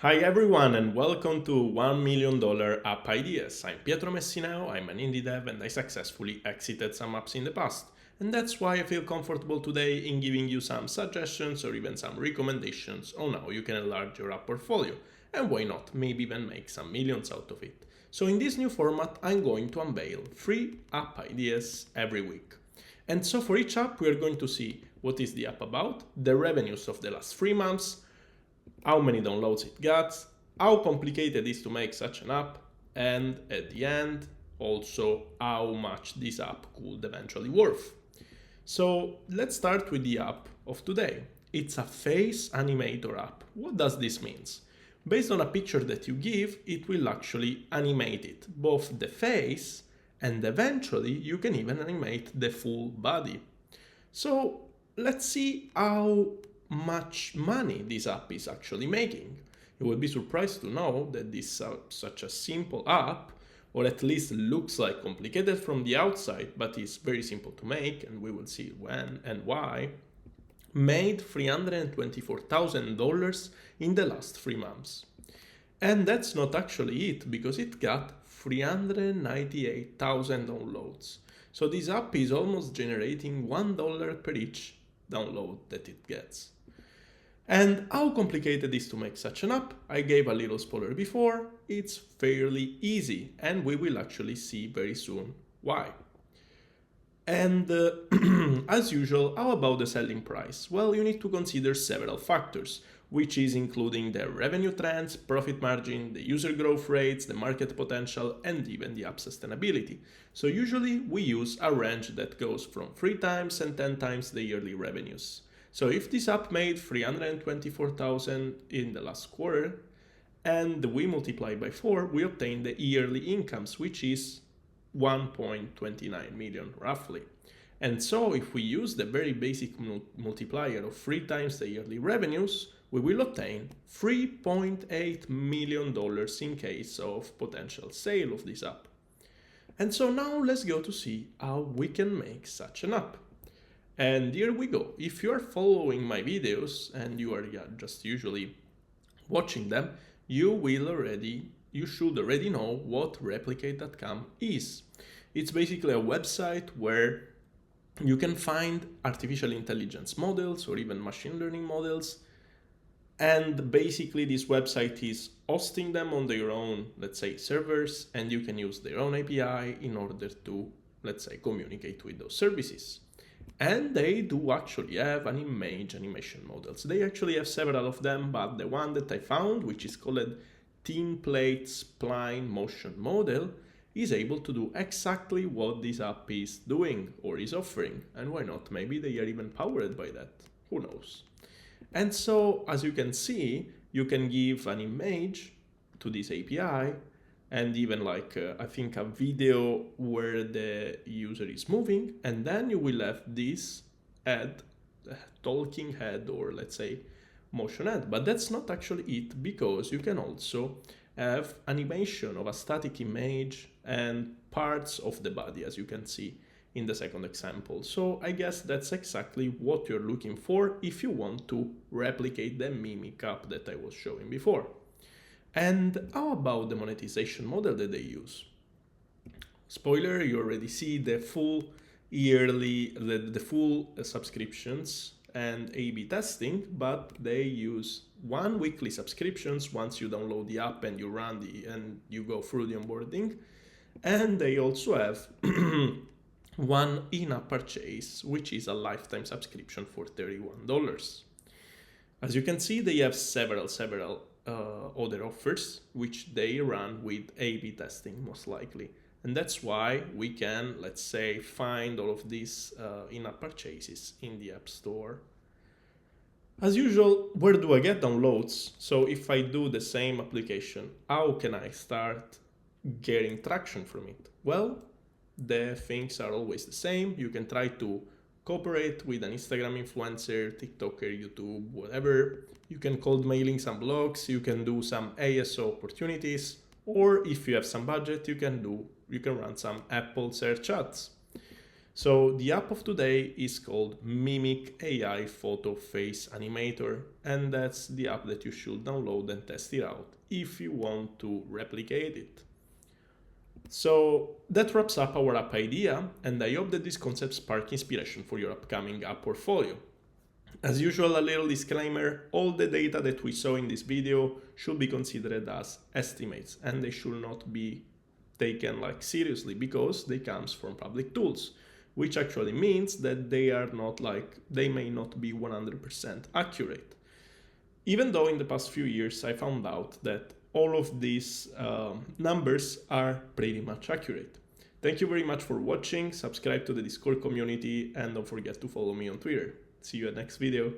Hi everyone and welcome to $1 million App Ideas. I'm Pietro Messineo, I'm an indie dev and I successfully exited some apps in the past. And that's why I feel comfortable today in giving you some suggestions or even some recommendations on how you can enlarge your app portfolio. And why not, maybe even make some millions out of it. So in this new format, I'm going to unveil 3 app ideas every week. And so for each app, we are going to see what is the app about, the revenues of the last 3 months, how many downloads it got, how complicated it is to make such an app, and at the end, also how much this app could eventually worth. So let's start with the app of today. It's a face animator app. What does this mean? Based on a picture that you give, it will actually animate it, both the face and eventually you can even animate the full body. So let's see how much money this app is actually making. You will be surprised to know that this such a simple app, or at least looks like complicated from the outside, but is very simple to make, and we will see when and why, made $324,000 in the last 3 months. And that's not actually it, because it got 398,000 downloads. So this app is almost generating $1 per each download that it gets. And how complicated it is to make such an app? I gave a little spoiler before, it's fairly easy, and we will actually see very soon why. And as usual, how about the selling price? Well, you need to consider several factors, which is including the revenue trends, profit margin, the user growth rates, the market potential, and even the app sustainability. So usually we use a range that goes from 3 times and 10 times the yearly revenues. So if this app made 324,000 in the last quarter, and we multiply by 4, we obtain the yearly incomes, which is 1.29 million roughly. And so if we use the very basic multiplier of 3 times the yearly revenues, we will obtain $3.8 million in case of potential sale of this app. And so now let's go to see how we can make such an app. And here we go. If you are following my videos and you are just usually watching them, you should already know what replicate.com is. It's basically a website where you can find artificial intelligence models or even machine learning models. And basically this website is hosting them on their own, let's say, servers, and you can use their own API in order to, let's say, communicate with those services. And they do actually have an image animation models. They actually have several of them, but the one that I found, which is called Template Spline Motion Model, is able to do exactly what this app is doing or is offering. And why not? Maybe they are even powered by that. Who knows? And so, as you can see, you can give an image to this API and even I think a video where the user is moving, and then you will have this head, talking head, or let's say motion head. But that's not actually it, because you can also have animation of a static image and parts of the body, as you can see in the second example. So I guess that's exactly what you're looking for if you want to replicate the mimic app that I was showing before. And how about the monetization model that they use? Spoiler, you already see the full yearly, the full subscriptions and A/B testing, but they use 1 weekly subscriptions once you download the app and you go through the onboarding. And they also have one in-app purchase, which is a lifetime subscription for $31. As you can see, they have several other offers, which they run with A/B testing most likely. And that's why we can, let's say, find all of these in-app purchases in the App Store. As usual, where do I get downloads? So if I do the same application, how can I start getting traction from it? Well, the things are always the same. You can try to cooperate with an Instagram influencer, TikToker, YouTube, whatever. You can cold mailing some blogs, you can do some ASO opportunities, or if you have some budget, you can run some Apple search ads. So the app of today is called Mimic AI Photo Face Animator, and that's the app that you should download and test it out if you want to replicate it. So that wraps up our app idea, and I hope that these concepts spark inspiration for your upcoming app portfolio. As usual, a little disclaimer, all the data that we saw in this video should be considered as estimates, and they should not be taken seriously because they comes from public tools, which actually means that they may not be 100% accurate. Even though in the past few years I found out that all of these numbers are pretty much accurate. Thank you very much for watching, subscribe to the Discord community, and don't forget to follow me on Twitter. See you at next video.